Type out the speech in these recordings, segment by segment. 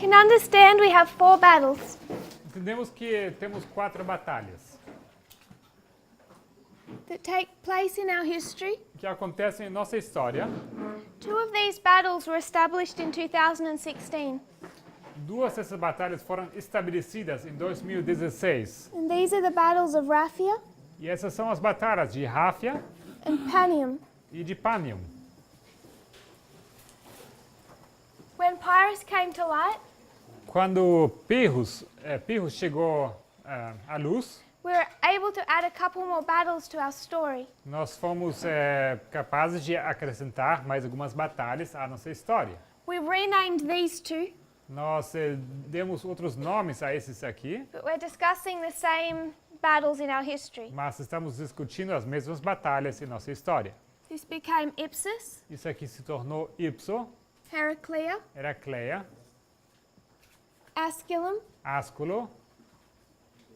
can understand we have 4 battles. Entendemos que temos 4 batalhas That take place in our history. que acontecem em nossa história. 2 of these battles were established in 2016, 2 dessas batalhas foram estabelecidas em 2016. and these are the battles of Raphia E essas são as batalhas de Ráfia and Panium. e de Panium. When Pyrrhus came to light, Quando Pirros chegou à luz, we were able to add a couple more battles to our story. nós fomos capazes de acrescentar mais algumas batalhas à nossa história. We renamed these 2, Nós demos outros nomes a esses aqui, but we're discussing the same battles in our history. mas estamos discutindo as mesmas batalhas em nossa história. This became Ipsus, Isso aqui se tornou Ipso, Heraclea, Heracleia, Asculum, Asculo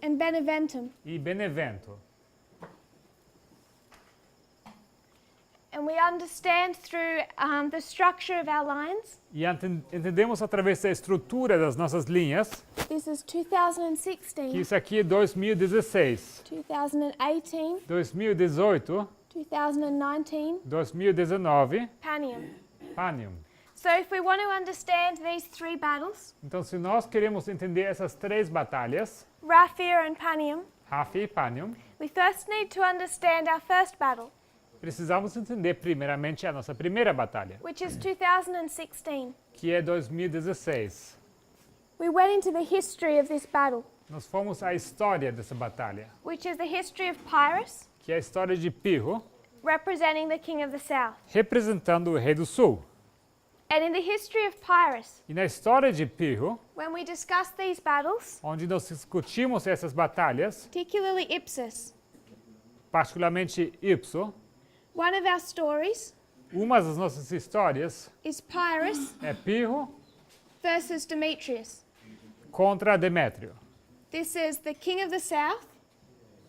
and Beneventum. e Benevento. And we understand through the structure of our lines. E entendemos através da estrutura das nossas linhas This is que 2016, isso aqui é 2016, 2018, 2018, 2019, 2019, Panium. Panium. So if we want to understand these 3 battles, Então, se nós queremos entender essas 3 batalhas, Raphia and Panium, Ráfia e Panium, we first need to understand our first battle, precisamos entender primeiramente a nossa primeira batalha, which is 2016. que é 2016. We went into the history of this battle, Nós fomos à história dessa batalha, which is the history of Pyrrhus, que é a história de Pirro, representing the king of the south. representando o rei do sul. And in the history of Pyrrhus, E na história de Pirro, when we discuss these battles, onde nós discutimos essas batalhas, particularly Ipsus, particularmente Ipso, one of our stories uma das nossas histórias is Pyrrhus é Pirro versus Demetrius. contra Demétrio. This is the king of the south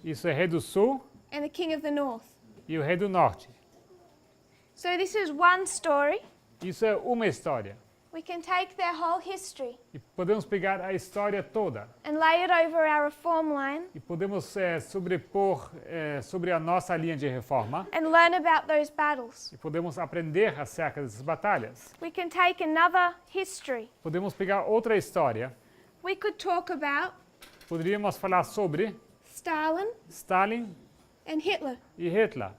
Isso é rei do sul and the king of the north. e o rei do norte. So this is one story. Isso é uma história. We can take their whole history E podemos pegar a história toda and lay it over our reform line e podemos sobrepor sobre a nossa linha de reforma and learn about those battles. e podemos aprender acerca dessas batalhas. We can take another history. Podemos pegar outra história. We could talk about Poderíamos falar sobre Stalin Stalin and Hitler. e Hitler.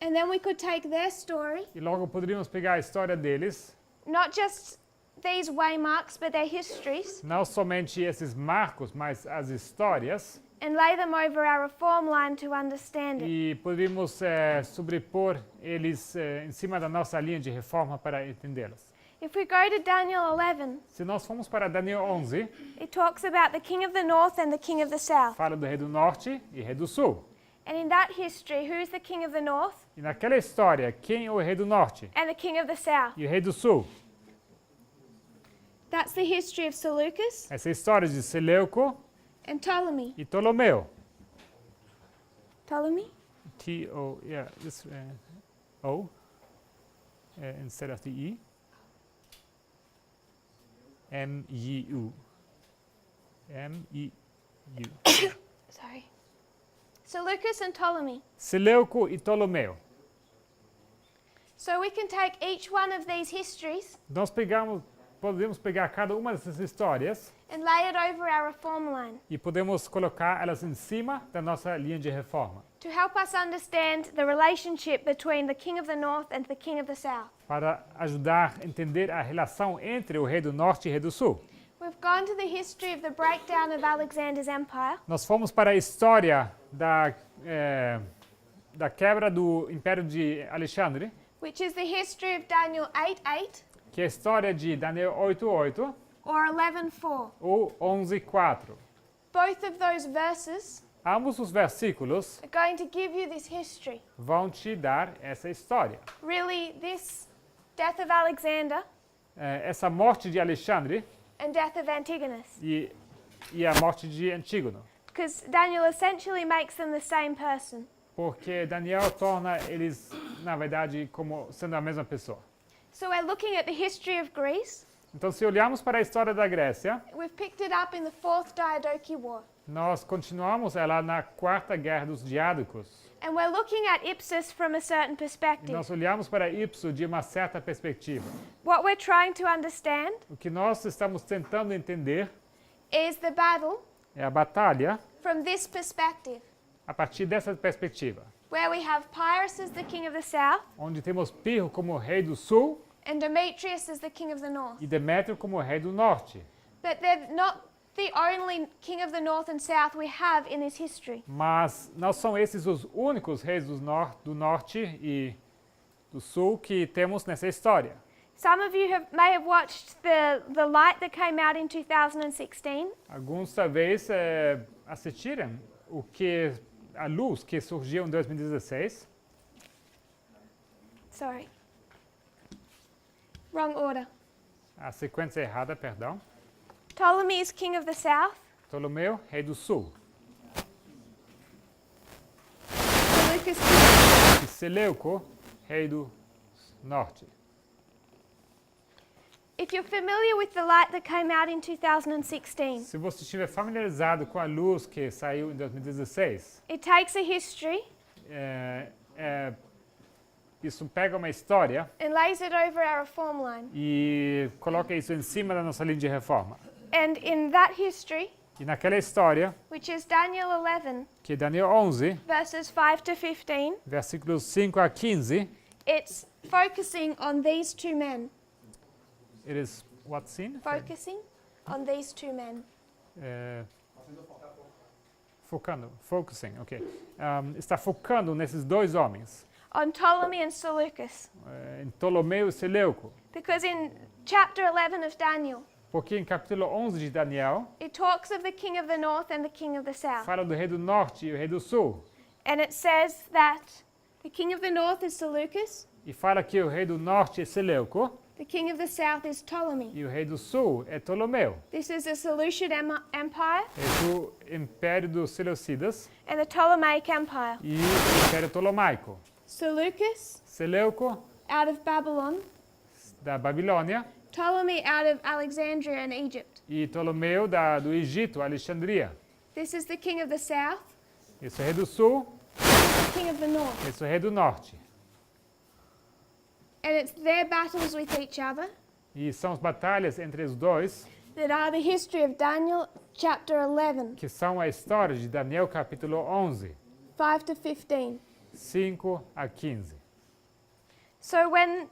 And then we could take their story, E logo poderíamos pegar a história deles, not just these waymarks, but their histories, não somente esses marcos, mas as histórias, and lay them over our reform line to understand it. e poderíamos sobrepor eles em cima da nossa linha de reforma para entendê-las. If we go to Daniel 11, Se nós formos para Daniel 11, it talks about the king of the north and the king of the south. fala do rei do norte e rei do sul. And in that history, who's the king of the north E naquela história, quem é o rei do norte and the king of the south? e o rei do sul? That's the history of Seleucus Essa história de Seleuco and Ptolemy. e Ptolomeu. Ptolemy? T-O, yeah, this O instead of the E. M-E-U. M-E-U. Sorry. Seleucus and Ptolemy. Seleuco e Ptolomeu. So we can take each one of these histories Nós podemos pegar cada uma dessas histórias and lay it over our reform line e podemos colocar elas em cima da nossa linha de reforma, to help us understand the relationship between the king of the north and the king of the south. para ajudar a entender a relação entre o rei do norte e o rei do sul. We've gone to the history of the breakdown of Alexander's empire, Nós fomos para a história da quebra do Império de Alexandre, which is the history of Daniel 8:8 que é a história de Daniel 8:8 or 11:4. ou 11:4. Both of those verses Ambos os versículos are going to give you this history. vão te dar essa história. Really, this death of Alexander Essa morte de Alexandre and death of Antigonus. e a morte de Antígono. Because Daniel essentially makes them the same person. Porque Daniel torna eles, na verdade, como sendo a mesma pessoa. So we're looking at the history of Greece, Então, se olharmos para a história da Grécia, we've picked it up in the Fourth Diadochi War. nós continuamos ela na Quarta Guerra dos Diádocos. And we're looking at Ipsus from a certain E perspective. nós olhamos para Ipsus de uma certa perspectiva. What we're trying to understand O que nós estamos tentando entender is the battle é a batalha from this perspective, a partir dessa perspectiva, where we have Pyrrhus as the king of the south onde temos Pirro como rei do sul and Demetrius as the king of the north. e Demétrio como rei do norte. But they're not the only king of the north and south we have in this history. Mas não são esses os únicos reis do norte e do sul que temos nessa história. Some of you may have watched the light that came out in 2016. Alguns talvez assistiram a luz que surgiu em 2016. Sorry. Wrong order. A sequência errada, perdão. Ptolemy is king of the south. Ptolomeu, rei do sul. Seleucus king. E Seleuco, rei do norte. If you're familiar with the light that came out in 2016, Se você estiver familiarizado com a luz que saiu em 2016, it takes a history isso pega uma história and lays it over our reform line. e coloca isso em cima da nossa linha de reforma. And in that history, E naquela história, which is Daniel 11, que é Daniel 11, verses 5 to 15, versículos 5 a 15, it's focusing on these two men. it is what scene? Focusing on these two men. Focusing, ok. Está focando nesses dois homens, On Ptolemy and Seleucus. em Ptolomeu e Seleuco. Because in chapter 11 of Daniel, Porque em capítulo 11 de Daniel, it talks of the king of the north and the king of the south. fala do rei do norte e o rei do sul. And it says that the king of the north is Seleucus, E fala que o rei do norte é Seleuco the king of the south is Ptolemy. e o rei do sul é Ptolomeu. This is the Seleucid Empire É do Império dos Seleucidas and the Ptolemaic Empire. e o Império Ptolomaico. Seleucus Seleuco, out of Babylon, da Babilônia, Ptolemy out of Alexandria in Egypt. e Ptolomeu do Egito, Alexandria. This is the king of the south, Esse é o rei do sul, the king of the north. esse é o rei do norte. And it's their battles with each other E são as batalhas entre os dois that are the history of Daniel chapter 11, que são a história de Daniel capítulo 11, 5 to 15. 5 a 15. So when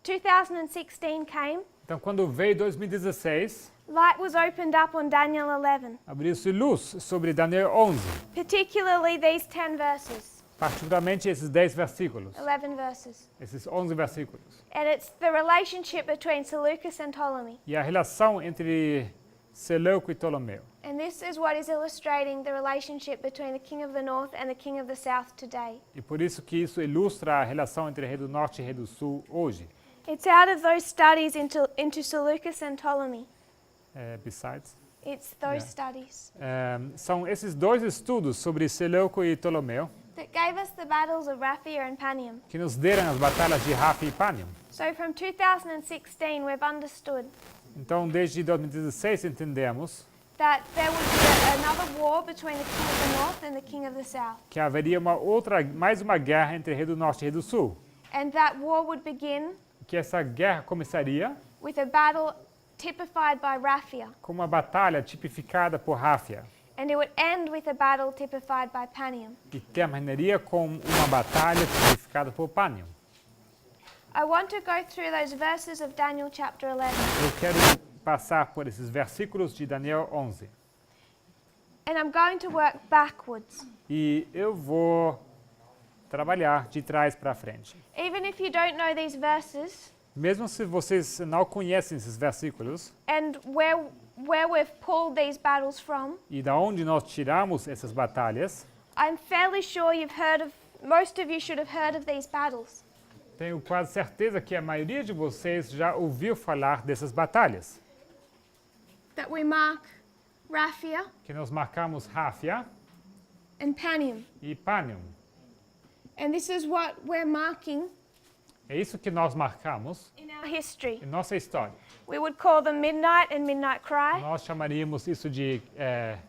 2016 came, Então, quando veio 2016, light was opened up on Daniel 11, abriu-se luz sobre Daniel 11, particularly these 10 verses, particularmente esses 10 versículos, 11 verses. esses 11 versículos. And it's the relationship between Seleucus and Ptolemy. E a relação entre Seleuco e Ptolomeu. And this is what is illustrating the relationship between the king of the north and the king of the south today. E por isso que isso ilustra a relação entre rei do norte e rei do sul hoje. It's out of those studies into Seleucus and Ptolemy. Besides, It's those studies são esses dois estudos sobre Seleuco e Ptolomeu that gave us the battles of Raphia and Panium. que nos deram as batalhas de Rafa e Panium. So from 2016 we've understood Então, desde 2016 entendemos that there would be another war between the king of the north and the king of the south. que haveria mais uma guerra entre rei do norte e rei do sul. And that war would begin Que essa guerra começaria with a battle typified by Raphia. com uma batalha tipificada por Ráfia And it would end with a battle typified by Panium. e terminaria com uma batalha tipificada por Panium. I want to go through those verses of Daniel chapter 11. Eu quero passar por esses versículos de Daniel 11. And I'm going to work backwards. E eu vou trabalhar de trás para frente. Even if you don't know these verses Mesmo se vocês não conhecem esses versículos and where we've pulled these battles from, e da onde nós tiramos essas batalhas, I'm fairly sure most of you should have heard of these battles. tenho quase certeza que a maioria de vocês já ouviu falar dessas batalhas. That we mark Raphia Que nós marcamos Ráfia and Panium. e Panium. And this is what we're marking É isso que nós marcamos in our history. em nossa história. We would call them midnight and midnight cry, Nós chamaríamos isso de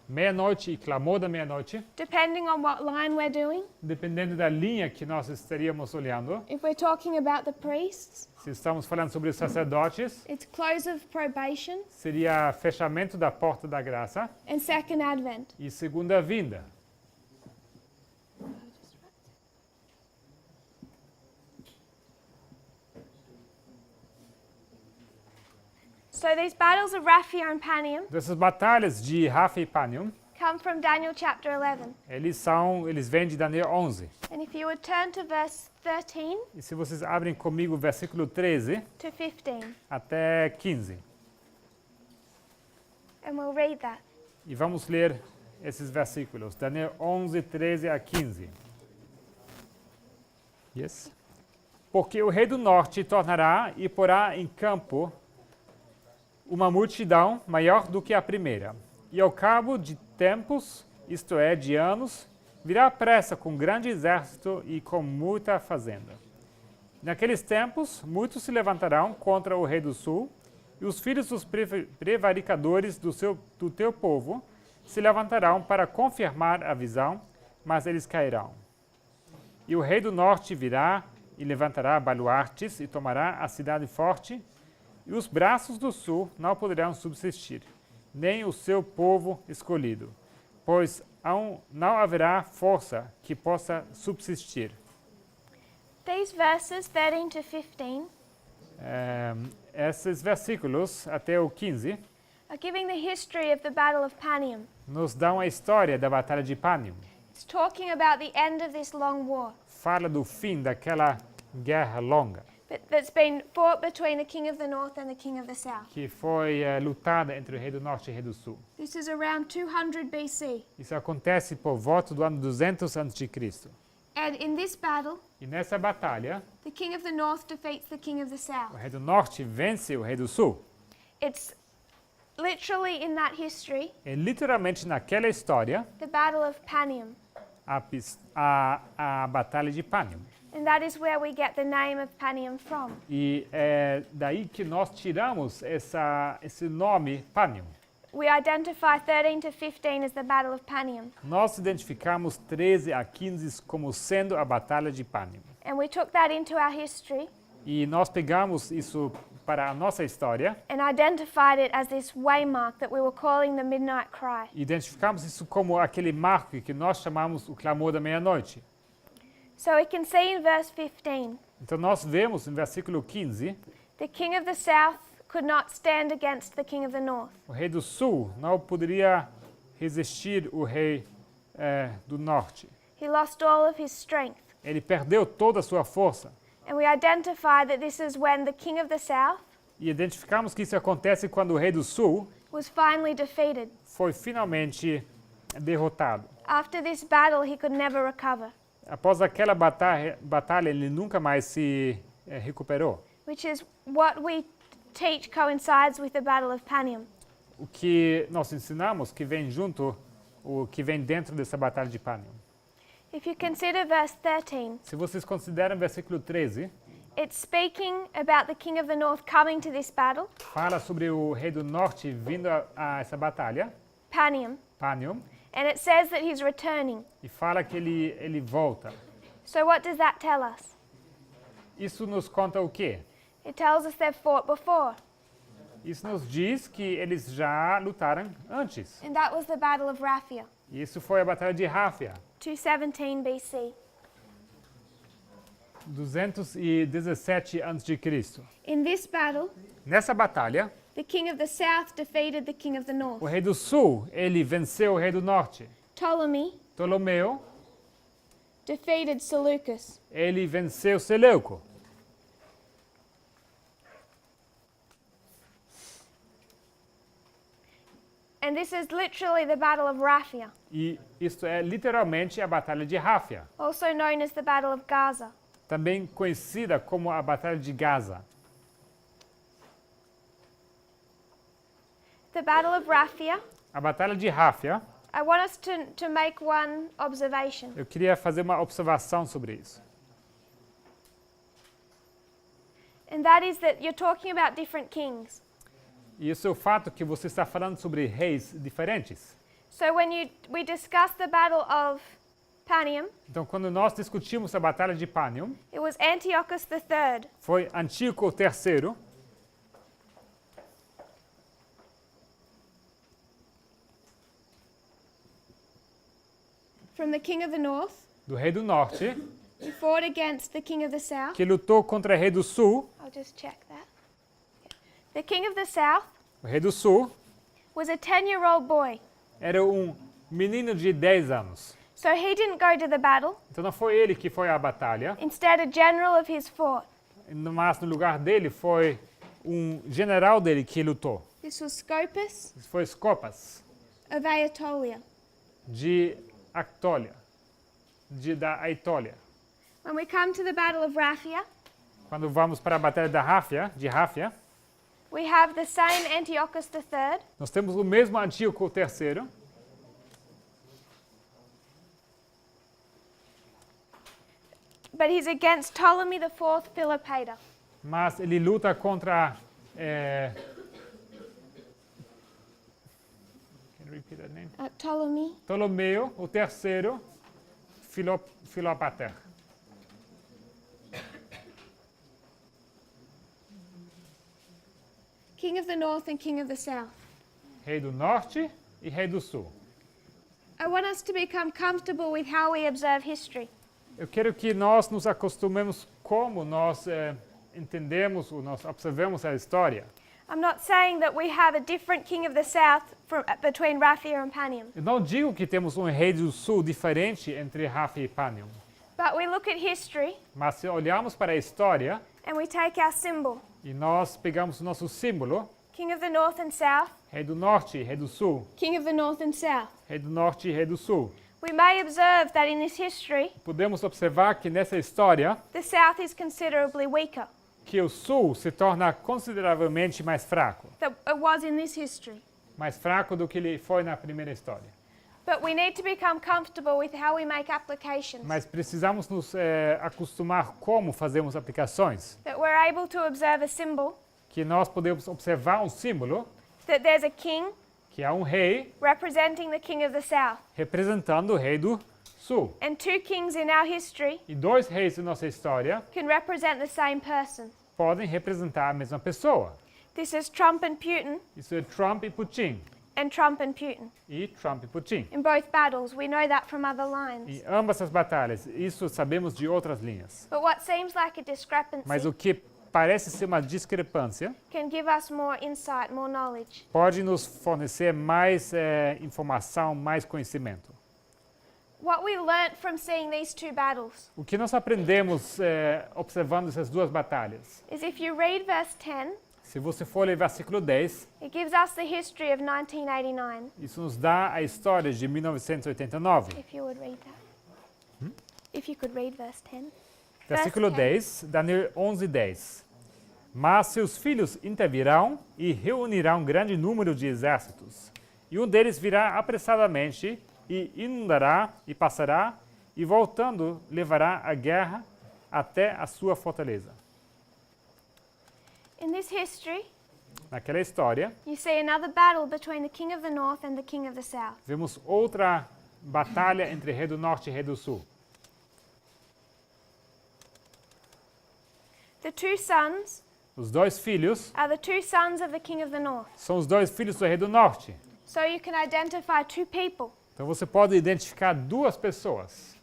meia-noite e clamor da meia-noite, depending on what line we're doing. dependendo da linha que nós estaríamos olhando. If we're talking about the priests, Se estamos falando sobre os sacerdotes, it's close of probation seria fechamento da porta da graça and second advent. e segunda vinda. So these battles of Raphia and Panium Dessas batalhas de Rafa e Panium, come from Daniel chapter 11. eles vêm de Daniel 11. And if you would turn to verse 13 E se vocês abrem comigo o versículo 13 to 15, até 15, and we'll read that. e vamos ler esses versículos. Daniel 11, 13 a 15. Yes. Porque o rei do norte tornará e porá em campo uma multidão maior do que a primeira. E ao cabo de tempos, isto é, de anos, virá pressa com grande exército e com muita fazenda. Naqueles tempos, muitos se levantarão contra o rei do sul, e os filhos dos prevaricadores do teu povo se levantarão para confirmar a visão, mas eles cairão. E o rei do norte virá e levantará baluartes e tomará a cidade forte, e os braços do sul não poderão subsistir, nem o seu povo escolhido, pois não haverá força que possa subsistir. These verses 13 to 15 Esses versículos, até o 15, are giving the history of the Battle of Panium. nos dão a história da Batalha de Panium. It's talking about the end of this long war Fala do fim daquela guerra longa, that's been fought between the king of the north and the king of the south. que foi lutada entre o rei do norte e o rei do sul. This is around 200 BC. Isso acontece por volta do ano 200 a.C. And in this battle, E nessa batalha, the king of the north defeats the king of the o south. rei do norte vence o rei do sul. It's literally in that history, E literalmente naquela história, the Battle of Panium. a Batalha de Panium. And that is where we get the name of Panium from. E é daí que nós tiramos esse nome Panium. We identify 13 to 15 as the Battle of Panium. Nós identificamos 13 a 15 como sendo a Batalha de Panium. And we took that into our history E nós pegamos isso para a nossa história, and identified it as this waymark that we were calling the midnight cry. identificamos isso como aquele marco que nós chamamos o clamor da meia-noite. So we can see in verse 15, Então nós vemos no versículo 15, the king of the south could not stand against the king of the north. o rei do sul não poderia resistir o rei do norte. He lost all of his strength. Ele perdeu toda a sua força. And we identify that this is when the king of the south E identificamos que isso acontece quando o rei do sul was finally defeated. foi finalmente derrotado. After this battle, he could never recover, Após aquela batalha, ele nunca mais se recuperou. which is what we teach coincides with the Battle of Panium. O que nós ensinamos que vem junto, o que vem dentro dessa batalha de Panium. If you consider verse 13, Se vocês consideram o versículo 13, it's speaking about the king of the north coming to this battle, fala sobre o rei do norte vindo a essa batalha, Panium, Panium, and it says that he's returning. e fala que ele volta. So what does that tell us? Isso nos conta o quê? It tells us they've fought before, Isso nos diz que eles já lutaram antes. and that was the Battle of Raphia, E isso foi a batalha de Ráfia, 217 BC. 217 a.C. In this battle, Nessa batalha, the king of the south defeated the king of the north. o rei do sul, ele venceu o rei do norte. Ptolemy Ptolomeu, defeated Seleucus. ele venceu Seleuco. And this is literally the Battle of Raphia, E isto é literalmente a batalha de Ráfia, also known as the Battle of Gaza. também conhecida como a batalha de Gaza. The Battle of Raphia, A batalha de Ráfia, I want us to make one observation. eu queria fazer uma observação sobre isso. And that is that you're talking about different kings. E isso é o fato que você está falando sobre reis diferentes. So when we discussed the Battle of Panium, Então, quando nós discutimos a Batalha de Panium, it was Antiochus III. foi Antíoco III, From the king of the north, do rei do norte, who fought against the king of the south. que lutou contra o rei do sul. I'll just check that. The king of the south O rei do sul was a 10-year-old boy. era um menino de 10 anos. So he didn't go to the battle. Então não foi ele que foi à batalha, Instead, a general of his fought. mas no lugar dele foi um general dele que lutou. This was Scopas Isso foi Scopas, of Aetolia. de Actólia, da Aitólia. When we come to the battle of Raphia, Quando vamos para a batalha de Ráfia, we have the same Antiochus III, nós temos o mesmo Antíoco III, but he's against Ptolemy IV Philopator. mas ele luta contra can you repeat that name? Ptolemy. Ptolomeu, o terceiro, Filopater. King of the north and king of the south. Rei do norte e rei do sul. I want us to become comfortable with how we observe history. Eu quero que nós nos acostumemos como nós entendemos, ou nós observamos a história. I'm not saying that we have a different king of the south between Raphia and Panium, Eu não digo que temos um rei do sul diferente entre Ráfia e Panium, but we look at history mas se olharmos para a história and we take our symbol, e nós pegamos o nosso símbolo, king of the north and south, rei do norte e rei do sul, king of the north and south. rei do norte e rei do sul, We may observe that in this history, podemos observar que nessa história the south is considerably weaker que o sul se torna consideravelmente mais fraco, than it was in this history. mais fraco do que ele foi na primeira história. But we need to become comfortable with how we make applications, Mas precisamos nos acostumar como fazemos aplicações, that we're able to observe a symbol, que nós podemos observar um símbolo, that there's a king que é um rei representing the king of the south, representando o rei do sul. and two kings in our history E dois reis em nossa história can represent the same person. podem representar a mesma pessoa. This is Trump and Putin, Isso é Trump e Putin. and Trump and Putin. E Trump e Putin. In both battles, we know that from other lines. Em ambas as batalhas, isso sabemos de outras linhas. But what seems like a discrepancy Mas o que parece ser uma discrepância can give us more insight, more knowledge. pode nos fornecer mais informação, mais conhecimento. What we learnt from seeing these two battles O que nós aprendemos observando essas duas batalhas? is if you read verse 10, Se você for ler versículo 10, it gives us the history of 1989. isso nos dá a história de 1989. If you would read that. If you could read verse 10. Versículo Verse 10, Daniel 11:10. Mas seus filhos intervirão e reunirão grande número de exércitos. E um deles virá apressadamente e inundará e passará, e voltando levará a guerra até a sua fortaleza. In this history, Naquela história, you see another battle between the king of the north and the king of the south. vemos outra batalha entre rei do norte e rei do sul. The two sons Os dois filhos are the two sons of the king of the north. são os dois filhos do rei do norte. So you can identify two people. Então você pode identificar duas pessoas.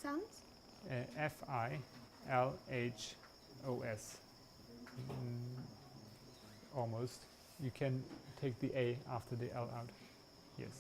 Sons? F-I-L-H-O-S. Almost. You can take the A after the L out. Yes.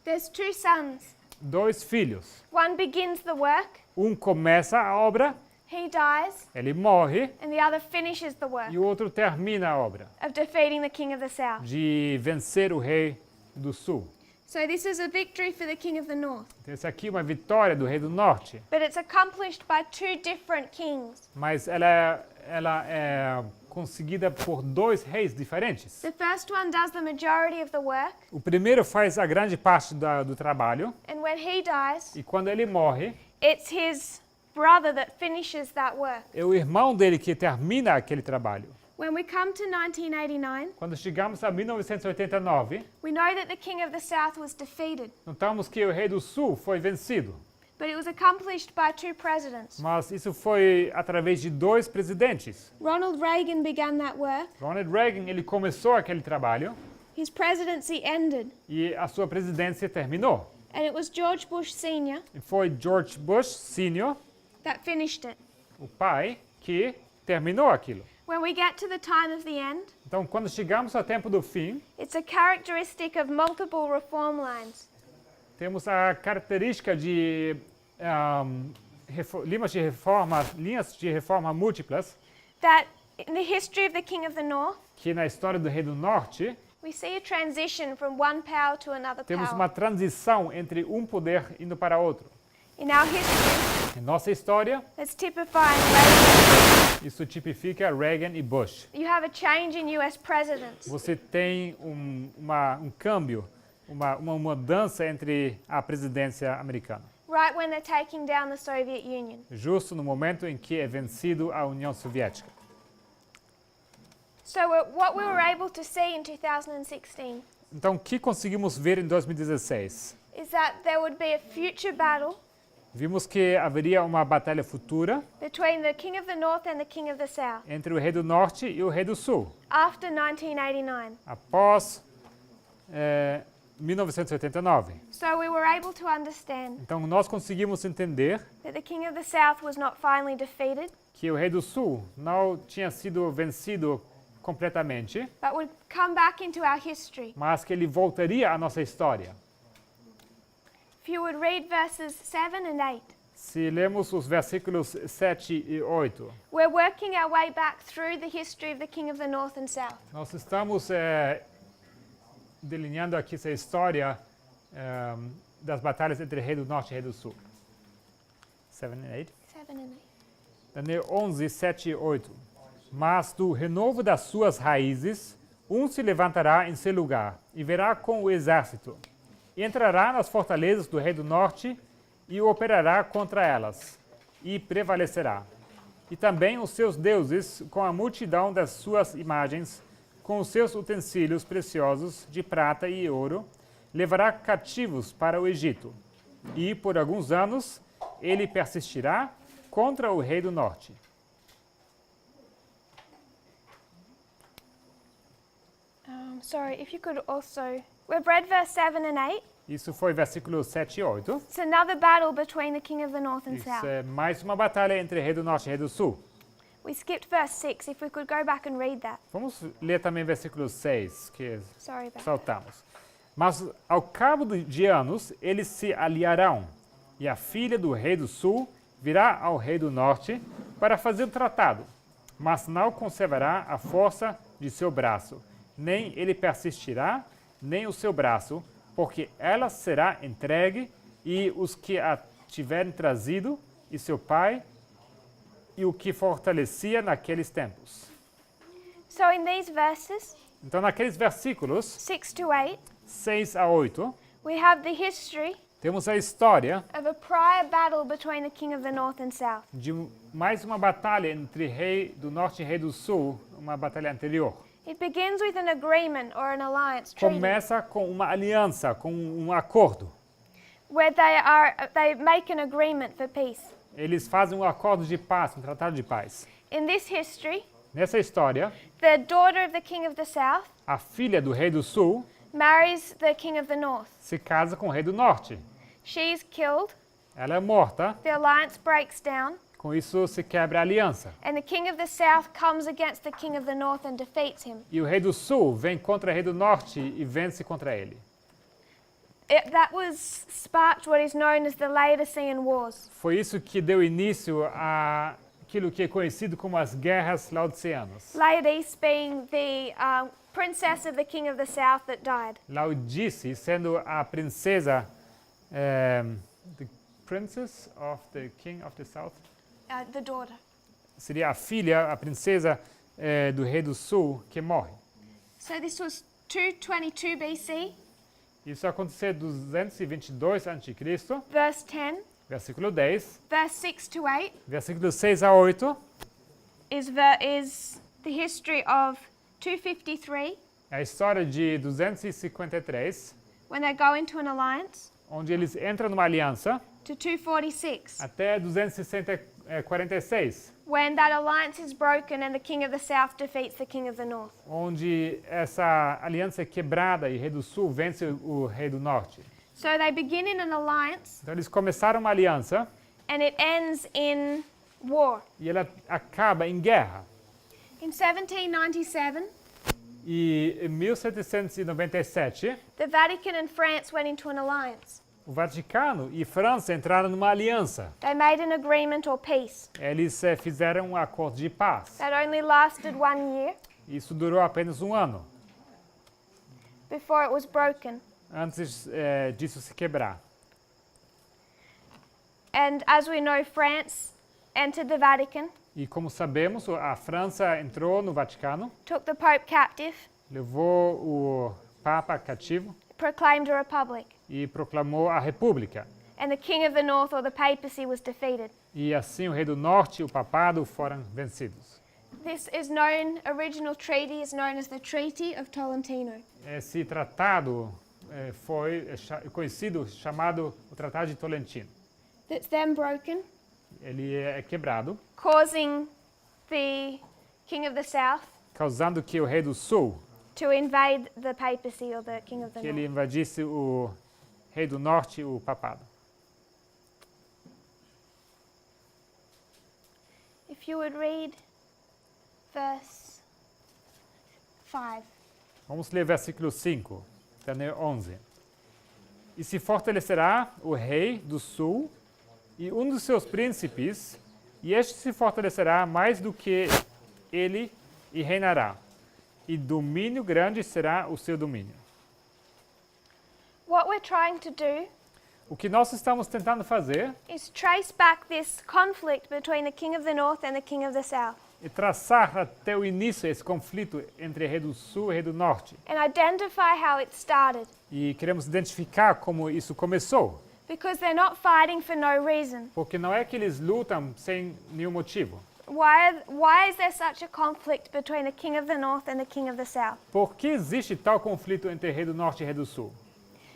There's two sons. Dois filhos. One begins the work, Um começa a obra, he dies, ele morre, and the other finishes the work e o outro termina a obra of defeating the king of the south. de vencer o rei do sul. So this is a victory for the king of the north. Então, essa aqui é uma vitória do rei do norte, But it's accomplished by two different kings. mas ela é conseguida por dois reis diferentes. The first one does the majority of the work, O primeiro faz a grande parte do trabalho, and when he dies, e quando ele morre, it's his brother that finishes that work. É o irmão dele que termina aquele trabalho. When we come to 1989, Quando chegamos a 1989, we know that the king of the south was defeated, notamos que o rei do sul foi vencido. but it was accomplished by two presidents. Mas isso foi através de dois presidentes. Ronald Reagan began that work. Ronald Reagan, ele começou aquele trabalho His presidency ended, e a sua presidência terminou. and it was George Bush Sr. E foi George Bush Sr., that finished it. o pai, que terminou aquilo. When we get to the time of the end, Então, quando chegamos ao tempo do fim, it's a characteristic of multiple reform lines. temos a característica de linhas de reforma múltiplas, That in the history of the king of the north, que na história do rei do norte, we see a transition from one power to another temos power. uma transição entre um poder indo para outro. In our history, Em nossa história, it's typifying Reagan. isso tipifica Reagan e Bush. You have a change in US presidents. Você tem um câmbio, uma mudança entre a presidência americana, Right when they're taking down the Soviet Union. justo no momento em que é vencido a União Soviética. So what we were able to see in 2016 Então, o que conseguimos ver em 2016? is that there would be a future battle Vimos que haveria uma batalha futura between the king of the north and the king of the south entre o rei do norte e o rei do sul, after 1989. após 1989. So we were able to understand Então, nós conseguimos entender that the king of the south was not finally defeated, que o rei do sul não tinha sido vencido completamente, but would come back into our history. mas que ele voltaria à nossa história. If you would read verses 7 and 8, Se lemos os versículos 7 e 8, we're working our way back through the history of the king of the north and south. nós estamos delineando aqui essa história das batalhas entre rei do norte e rei do sul. 7 e 8. 7 and 8. Daniel 11, 7 e 8. Mas do renovo das suas raízes, um se levantará em seu lugar e verá com o exército. E entrará nas fortalezas do rei do norte e operará contra elas, e prevalecerá. E também os seus deuses, com a multidão das suas imagens, com os seus utensílios preciosos de prata e ouro, levará cativos para o Egito. E, por alguns anos, ele persistirá contra o rei do norte. Sorry, if you could also... We've read verse 7 and 8. Isso foi versículo 7 e 8. It's another battle between the king of the north and Isso south. é mais uma batalha entre rei do norte e rei do sul. We skipped verse 6. If we could go back and read that. Vamos ler também versículo 6, que Sorry about that. saltamos. Mas ao cabo de anos, eles se aliarão, e a filha do rei do sul virá ao rei do norte para fazer o tratado, mas não conservará a força de seu braço, nem ele persistirá, nem o seu braço, porque ela será entregue, e os que a tiverem trazido, e seu pai, e o que fortalecia naqueles tempos. So in these verses, Então, naqueles versículos 6 to 8, 6 a 8, we have the history temos a história of a prior battle between the king of the north and south. de mais uma batalha entre rei do norte e rei do sul, uma batalha anterior. It begins with an agreement or an alliance treaty Começa com uma aliança, com um acordo. where they make an agreement for peace. Eles fazem um acordo de paz, um tratado de paz. In this history, Nessa história, the daughter of the king of the south a filha do rei do sul marries the king of the north. se casa com o rei do norte. She's killed, Ela é morta, the alliance breaks down, com isso se quebra a aliança. and the king of the south comes against the king of the north and defeats him. E o rei do sul vem contra o rei do norte e vence contra ele. That was sparked what is known as the Laodicean Wars. Foi isso que deu início àquilo que é conhecido como as guerras laodiceanas. Laodice being the princess of the king of the south that died. Laodice sendo a princesa, the princess of the king of the south, The daughter. seria a filha, a princesa do rei do sul que morre. So this was 222 BC, Isso aconteceu em 222 a.C., verse 10. Versículo 10, verse 6 to 8, versículos 6 a 8, is the history of 253, é a história de 253, when they go into an alliance, onde eles entram numa aliança, to 246, até 246, when that alliance is broken and the king of the south defeats the king of the north. onde essa aliança é quebrada e o rei do sul vence o rei do norte. So they begin in an alliance Então eles começaram uma aliança and it ends in war. e ela acaba em guerra. In 1797, E em 1797, the Vatican and France went into an alliance. o Vaticano e França entraram numa aliança. They made an agreement or peace Eles fizeram um acordo de paz. that only lasted 1 year Isso durou apenas um ano, before it was broken. antes disso se quebrar. And as we know, France entered the Vatican, E como sabemos, a França entrou no Vaticano, took the Pope captive, levou o Papa cativo proclaimed a republic, e proclamou a República. and the king of the north or the papacy was defeated. E assim o rei do norte e o papado foram vencidos. This is known, original treaty is known as the Treaty of Tolentino. Esse tratado foi conhecido, chamado o Tratado de Tolentino. That's then broken, Ele é quebrado, causing the king of the south causando que o rei do sul, to invade the papacy or the king of the que ele north. invadisse o rei do norte e o papado. If you would read verse 5. Vamos ler versículo 5, até 11. E se fortalecerá o rei do sul e um dos seus príncipes, e este se fortalecerá mais do que ele e reinará. E domínio grande será o seu domínio. What we're trying to do O que nós estamos tentando fazer is trace back this conflict between the king of the north and the king of the south é traçar até o início esse conflito entre rei do sul e rei do norte. and identify how it started, E queremos identificar como isso começou. because they're not fighting for no reason. Porque não é que eles lutam sem nenhum motivo. Why is there such a conflict between the king of the north and the king of the south? Por que existe tal conflito entre rei do norte e rei do sul?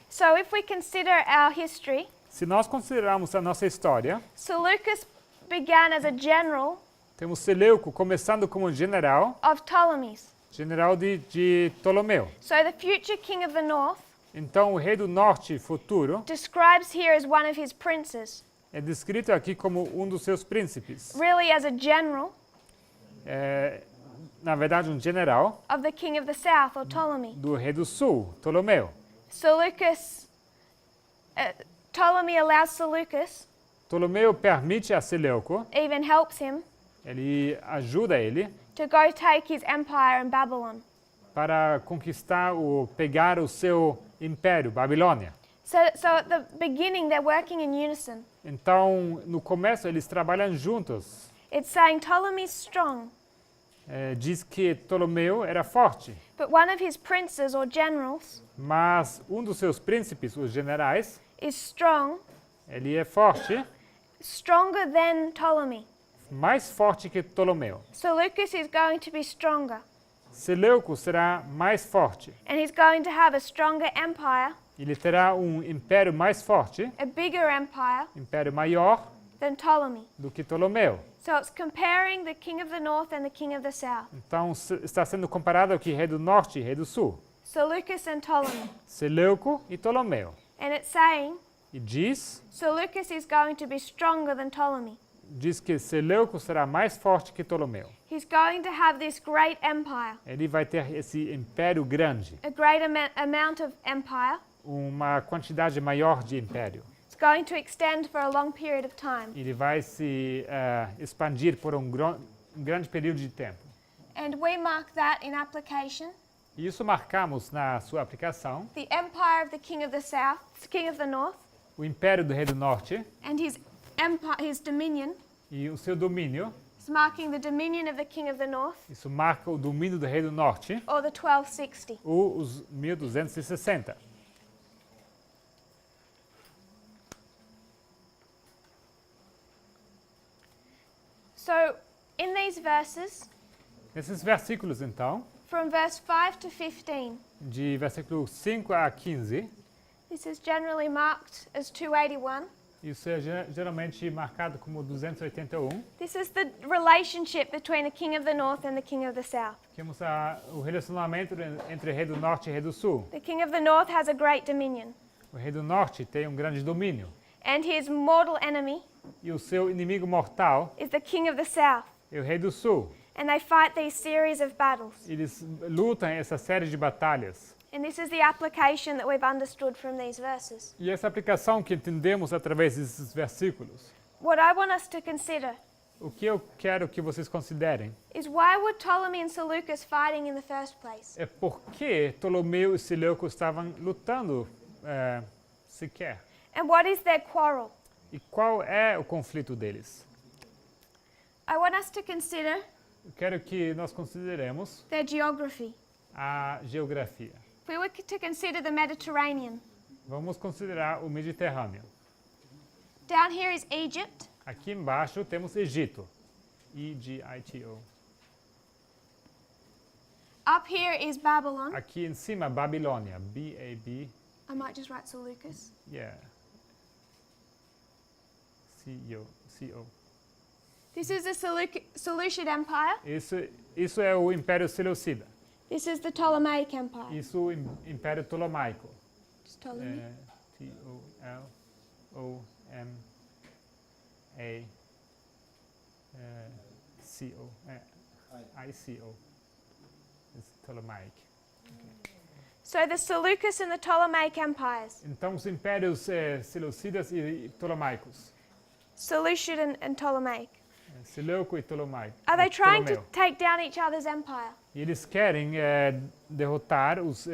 So if we consider our history, Se nós considerarmos a nossa história, Seleucus began as a general temos Seleuco começando como general, of Ptolemies. general de Ptolomeu. So the future king of the north Então o rei do norte futuro describes here as one of his princes, é descrito aqui como um dos seus príncipes. really as a general É, na verdade, um general of the king of the south or Ptolemy. do rei do sul, Ptolomeu. Seleucus, Ptolemy allows Seleucus, Ptolomeu permite a Seleuco, even helps him, ele ajuda ele to go take his empire in Babylon. para conquistar pegar o seu império, Babilônia. So at the beginning, they're working in unison. Então, no começo, eles trabalham juntos. It's saying Ptolemy's strong, Diz que Ptolomeu era forte, but one of his princes or generals mas um dos seus príncipes, os generais, is strong, ele é forte, stronger than Ptolemy. mais forte que Ptolomeu. Seleucus is going to be stronger, Seleuco será mais forte. and he's going to have a stronger empire, Ele terá um império mais forte, a bigger empire império maior than Ptolemy. do que Ptolomeu. So it's comparing the king of the north and the king of the south, Então, está sendo comparado aqui rei do norte e rei do sul. Seleucus and Ptolemy. Seleuco e Ptolomeu. And it's saying E diz Seleucus is going to be stronger than Ptolemy. que Seleuco será mais forte que Ptolomeu. He's going to have this great empire, Ele vai ter esse império grande, a great amount of empire. uma quantidade maior de império. It's going to extend for a long period of time. Ele vai se expandir por um grande período de tempo. And we mark that in application. E isso marcamos na sua aplicação. The empire of the king of the south, king of the north, O império do rei do norte and his empire, his dominion, e o seu domínio. is marking the dominion of the king of the north, Isso marca o domínio do rei do norte, or the 1260. ou os 1260. So, in these verses, Nesses versículos, então, from verse 5 to 15, de versículo 5 a 15, this is generally marked as 281. isso é geralmente marcado como 281. This is the relationship between the king of the north and the king of the south. Temos o relacionamento entre o rei do norte e o rei do sul. The king of the north has a great dominion, O rei do norte tem um grande domínio. and his mortal enemy E o seu inimigo mortal is the king of the south. é o rei do sul. And they fight these series of battles. Eles lutam essa série de batalhas. And this is the application that we've understood from these verses. E essa aplicação que entendemos através desses versículos, What I want us to consider o que eu quero que vocês considerem is, why were Ptolemy and Seleucus fighting in the first place? é por que Ptolomeu e Seleuco estavam lutando sequer. And what is their quarrel? E qual é o conflito deles? I want us to consider Eu quero que nós consideremos their geography. a geografia. If we were to consider the Mediterranean, Vamos considerar o Mediterrâneo. down here is Egypt, Aqui embaixo temos Egito. E-G-I-T-O. up here is Babylon. Aqui em cima, Babilônia. B-A-B, I might just write Seleucus. yeah. C-O. C-O. This is the Seleucid Empire. Isso é o Império Seleucida. This is the Ptolemaic Empire. Isso o Império Ptolomaico. Just Ptolemy. T-O-L-O-M-A-C-O. I-C-O. It's Ptolemaic. So the Seleucus and the Ptolemaic empires, Então, os impérios seleucidas e ptolomaicos. Seleucid and Ptolemaic, Seleuco e Ptolomaico. are they trying to Ptolomeu. take down each other's empire? E eles querem derrotar os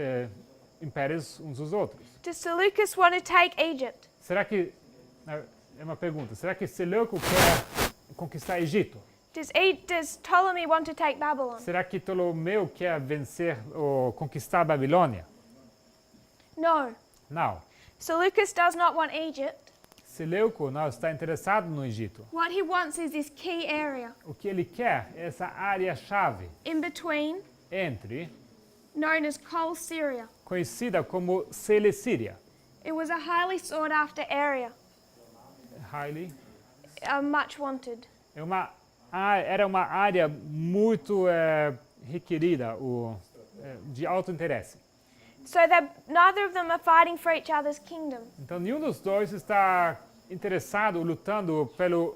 impérios uns dos outros. Does Seleucus want to take Egypt? Será que... É uma pergunta. Será que Seleuco quer conquistar Egito? Does Ptolemy want to take Babylon? Será que Ptolomeu quer vencer ou conquistar a Babilônia? No. Não. Seleucus does not want Egypt. Seleuco não está interessado no Egito. What he wants is this key area O que ele quer é essa área-chave in between, entre, known as Col Syria. conhecida como Celecíria. It was a highly sought after area, Highly. much wanted. Era uma área muito requerida, de alto interesse. So that neither of them are fighting for each other's kingdom. Então, nenhum dos dois está interessado, lutando pelo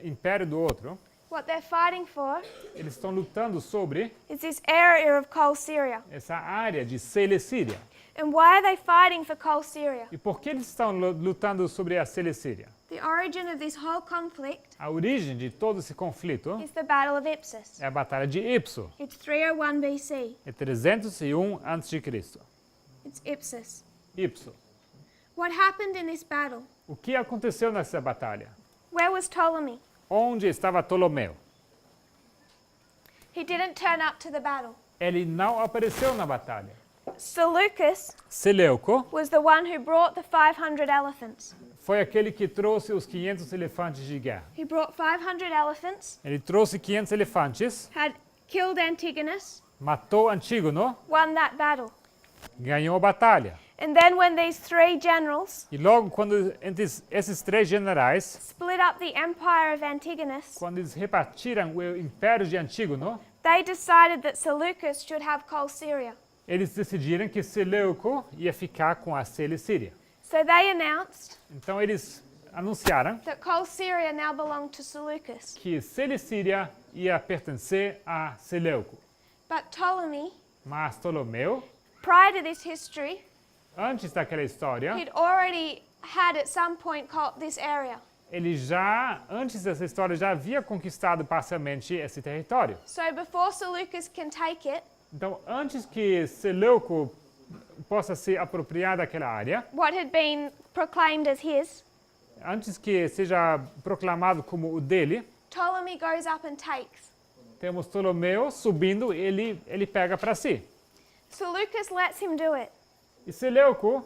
império do outro. What they're fighting for Eles estão lutando sobre is this area of Col Syria. essa área de Celecíria. And why are they fighting for Col Syria? E por que eles estão lutando sobre a Celecíria? The origin of this whole conflict A origem de todo esse conflito is the Battle of Ipsus. é a Batalha de Ipso. It's 301 BC. É 301 a.C. It's Ipsus. Ipso. What happened in this battle? O que aconteceu nessa batalha? Where was Ptolemy? Onde estava Ptolomeu? He didn't turn up to the battle. Ele não apareceu na batalha. Seleucus Seleuco was the one who brought the 500 elephants. foi aquele que trouxe os 500 elefantes de guerra. He brought 500 elephants, Ele trouxe 500 elefantes, had killed Antigonus, matou Antígono, won that battle. ganhou a batalha. And then when these three generals E logo quando esses três generais, split up the empire of Antigonus, quando eles repartiram o império de Antígono, they decided that Seleucus should have Col Syria. eles decidiram que Seleuco ia ficar com a Celecíria. So they announced Então eles anunciaram that Col Syria now belonged to Seleucus. que Celecíria ia pertencer a Seleuco. But Ptolemy, Mas Ptolomeu, prior to this history, antes daquela história, he'd already had at some point called this area. ele já, antes dessa história, já havia conquistado parcialmente esse território. So before Seleucus can take it, Então, antes que Seleuco possa se apropriar daquela área, what had been proclaimed as his, antes que seja proclamado como o dele, Ptolemy goes up and takes. temos Ptolomeu subindo, ele pega para si. Seleucus lets him do it. E Seleuco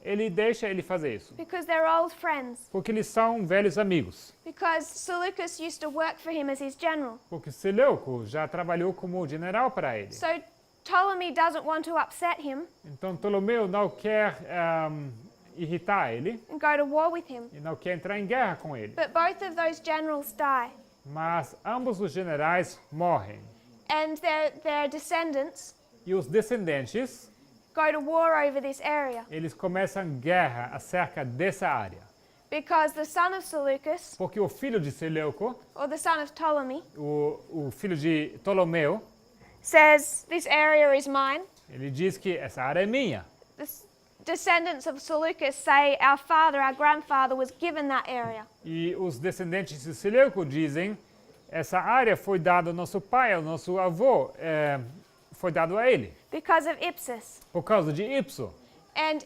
ele deixa ele fazer isso. because they're old friends. Porque eles são velhos amigos. Because Seleucus used to work for him as his general. Porque Seleuco já trabalhou como general para ele. So Ptolemy doesn't want to upset him Então Ptolomeu não quer irritar ele and go to war with him. e não quer entrar em guerra com ele. But both of those generals die. Mas ambos os generais morrem. And their descendants E os descendentes, go to war over this area. eles começam guerra acerca dessa área. Because the son of Seleucus, Porque o filho de Seleuco, or the son of Ptolemy, o filho de Ptolomeu, says, "This area is mine." ele diz que essa área é minha. The descendants of Seleucus say, "Our father, our grandfather was given that area." E os descendentes de Seleuco dizem, essa área foi dada ao nosso pai, ao nosso avô, foi dado a ele, Because of Ipsus. por causa de Ipso. And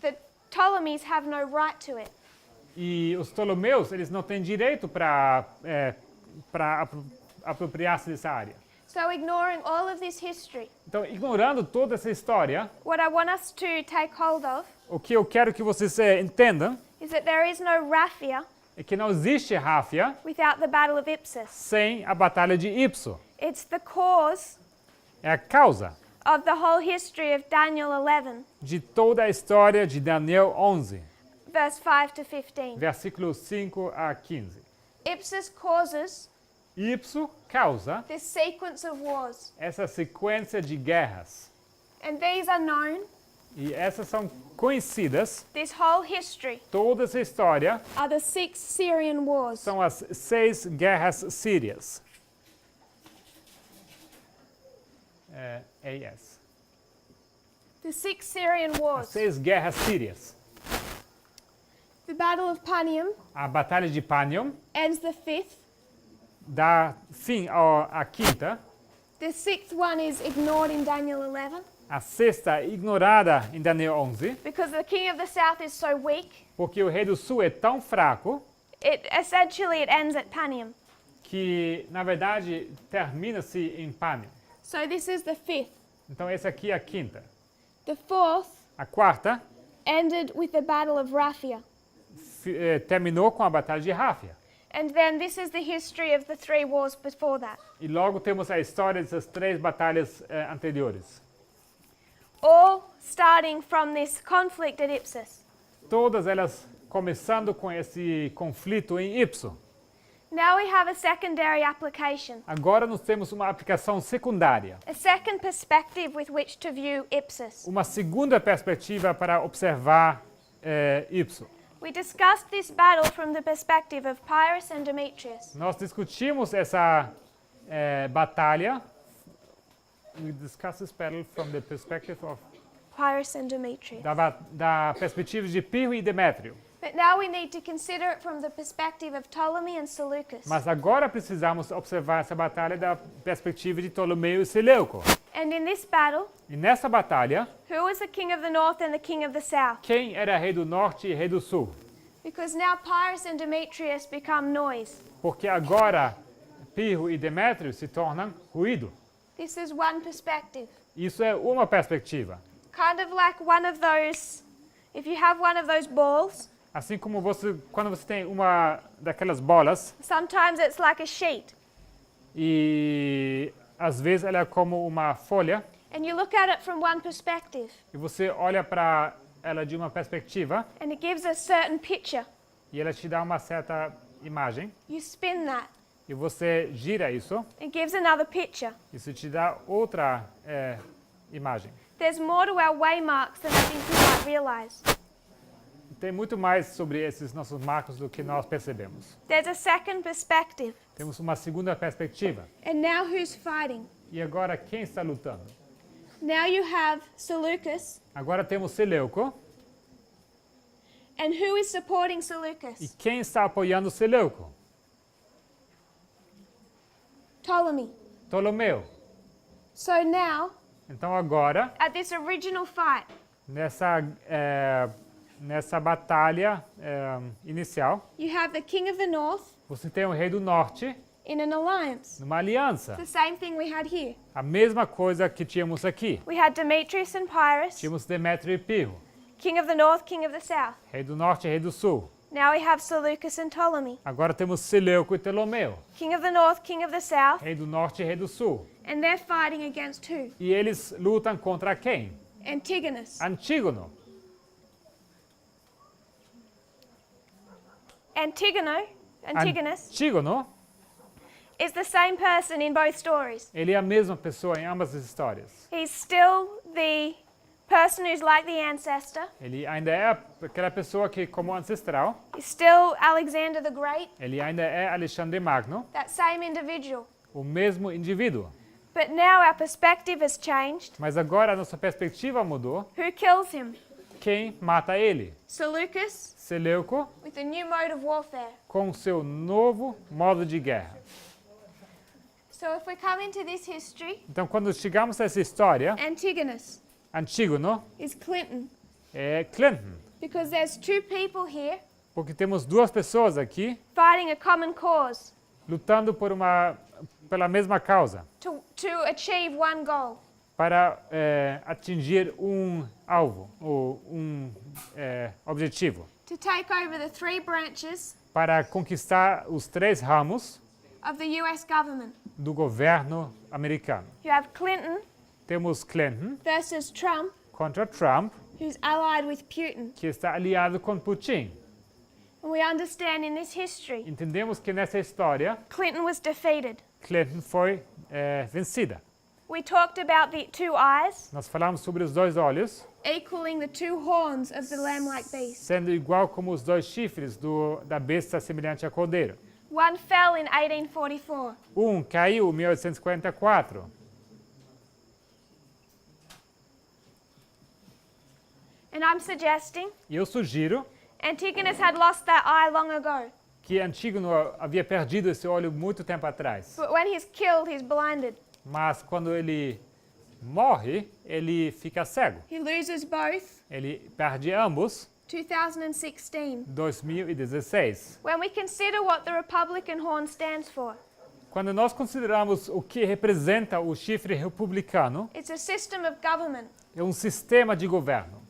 the Ptolemies have no right to it. E os Ptolomeus, eles não têm direito para apropriar-se dessa área. So ignoring all of this history, Então, ignorando toda essa história, what I want us to take hold of o que eu quero que vocês entendam is that there is no Raphia é que não existe Ráfia without the Battle of Ipsus. sem a Batalha de Ipso. It's the cause É a causa of the whole history of Daniel 11, de toda a história de Daniel 11, verse 5 to 15. versículos 5 a 15. Ipsus causes Ipso causa this sequence of wars. essa sequência de guerras. And these are known, E essas são conhecidas, this whole history, toda essa história are the 6 Syrian wars. são as 6 guerras sírias. AS. The 6 Syrian As wars. 6 guerras sírias. The Battle of Panium A Batalha de Panium ends the 5th. dá fim à quinta. The 6th one is ignored in Daniel 11 A sexta ignorada em Daniel 11, because the king of the south is so weak. porque o rei do sul é tão fraco It essentially it ends at Panium. que, na verdade, termina-se em Panium. So this is the 5th. Então, essa aqui é a quinta. The 4th A quarta ended with the Battle of Raphia. terminou com a Batalha de Ráfia. And then this is the history of the 3 wars before that. E logo temos a história dessas 3 batalhas anteriores. All starting from this conflict at Ipsus. Todas elas começando com esse conflito em Ipso. Now we have a secondary application, Agora nós temos uma aplicação secundária. a second perspective with which to view Ipsus. Uma segunda perspectiva para observar Ipso. We discussed this battle from the perspective of Pyrrhus and Demetrius. Nós discutimos essa batalha. We discussed this battle from the perspective of Pyrrhus and Demetrius. da perspectiva de Pirro e Demétrio. But now we need to consider it from the perspective of Ptolemy and Seleucus. Mas agora precisamos observar essa batalha da perspectiva de Ptolomeu e Seleuco. And in this battle, E nessa batalha, who was the king of the north and the king of the south? quem era rei do norte e rei do sul? Because now Pyrrhus and Demetrius become noise. Porque agora Pirro e Demétrio se tornam ruído. This is one perspective. Isso é uma perspectiva. Kind of like one of those, if you have one of those balls, Assim como quando você tem uma daquelas bolas sometimes it's like a sheet. e às vezes ela é como uma folha And you look at it from one perspective. e você olha para ela de uma perspectiva And it gives a certain picture. e ela te dá uma certa imagem You spin that. e você gira isso, It gives another picture. isso te dá outra imagem. There's more to our waymarks than I think you might realize. Tem muito mais sobre esses nossos marcos do que nós percebemos. There's a second perspective. Temos uma segunda perspectiva. And now who's fighting? E agora quem está lutando? Now you have Seleucus. Agora temos Seleuco. And who is supporting E Seleucus? quem está apoiando Seleuco? Ptolemy. Ptolomeu. So now, Então agora, at this original fight, nessa batalha inicial, you have the king of the north você tem o rei do norte in an alliance. numa aliança. It's the same thing we had here. A mesma coisa que tínhamos aqui. We had Demetrius and Pyrrhus Tínhamos Demétrio e Pirro. King of the north, king of the south. rei do norte e rei do sul. Now we have Seleucus and Ptolemy. Agora temos Seleuco e Ptolomeu, King of the north, king of the south. rei do norte e rei do sul. And they're fighting against who? E eles lutam contra quem? Antigonus. Antígono. Antigonus Antígono, is the same person in both stories. ele é a mesma pessoa em ambas as histórias. He's still the person who's like the ancestor. Ele ainda é aquela pessoa que, como ancestral, He's still Alexander the Great, ele ainda é Alexandre Magno, that same individual. o mesmo indivíduo. But now our perspective has changed. Mas agora a nossa perspectiva mudou. Who kills him? Quem mata ele? Seleucus Seleuco, with a new mode of warfare. com seu novo modo de guerra. So if we come into this history, Então, quando chegamos a essa história, Antigonus Antígono is Clinton, é Clinton, because there's two people here porque temos duas pessoas aqui fighting a common cause lutando pela mesma causa, to achieve one goal. para atingir um alvo, ou objetivo, To take over the three branches para conquistar os três ramos of the US government. do governo americano. You have Clinton Temos Clinton versus Trump, contra Trump, who's allied with Putin. que está aliado com Putin. And we understand in this history, Entendemos que nessa história, Clinton was defeated. Clinton foi vencida. We talked about the two eyes Nós falamos sobre os dois olhos, equaling the two horns of the lamb-like beast. sendo igual como os dois chifres da besta semelhante a cordeiro. One fell in 1844. Um caiu em 1844. And I'm suggesting E eu sugiro Antigonus had lost that eye long ago. que Antígono havia perdido esse olho muito tempo atrás. But when he's killed, he's blinded. Mas quando ele morre, ele fica cego. He loses both. Ele perde ambos 2016. 2016. When we consider what the Republican horn stands for, Quando nós consideramos o que representa o chifre republicano, it's a system of government é um sistema de governo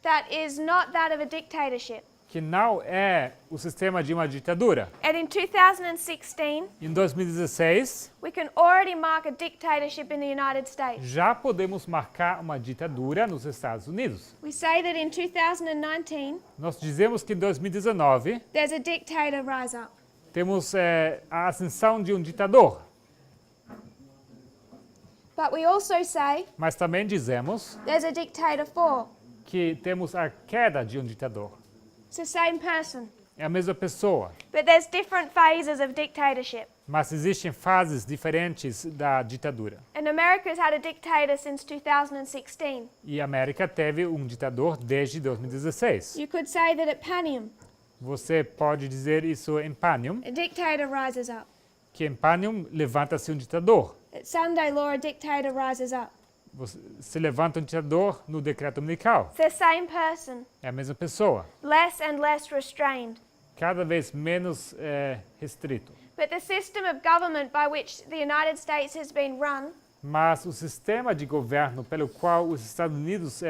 that is not that of a dictatorship. que não é o sistema de uma ditadura. And in 2016, Em 2016, we can already mark a dictatorship in the United States. já podemos marcar uma ditadura nos Estados Unidos. We say that in 2019, Nós dizemos que em 2019 there's a dictator rise up. temos a ascensão de um ditador, But we also say mas também dizemos there's a dictator fall. que temos a queda de um ditador. It's the same person. É a mesma pessoa, But there's different phases of dictatorship. mas existem fases diferentes da ditadura. And America's had a dictator since 2016. E a América teve um ditador desde 2016. You could say that at Panium, Você pode dizer isso em Panium, a dictator rises up. que em Panium levanta-se um ditador. At Sunday law, a dictator rises up. Se levanta um ditador no decreto dominical. It's the same person, É a mesma pessoa, less and less restrained. cada vez menos restrito. But the system of government by which the United States has been run Mas o sistema de governo pelo qual os Estados Unidos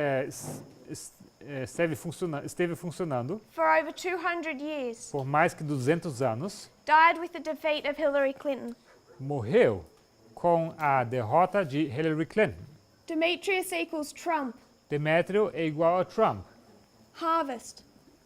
esteve funcionando for over 200 years por mais que 200 anos, died with the defeat of Hillary Clinton. morreu com a derrota de Hillary Clinton. Demetrius equals Trump. Demétrio é igual a Trump. Harvest.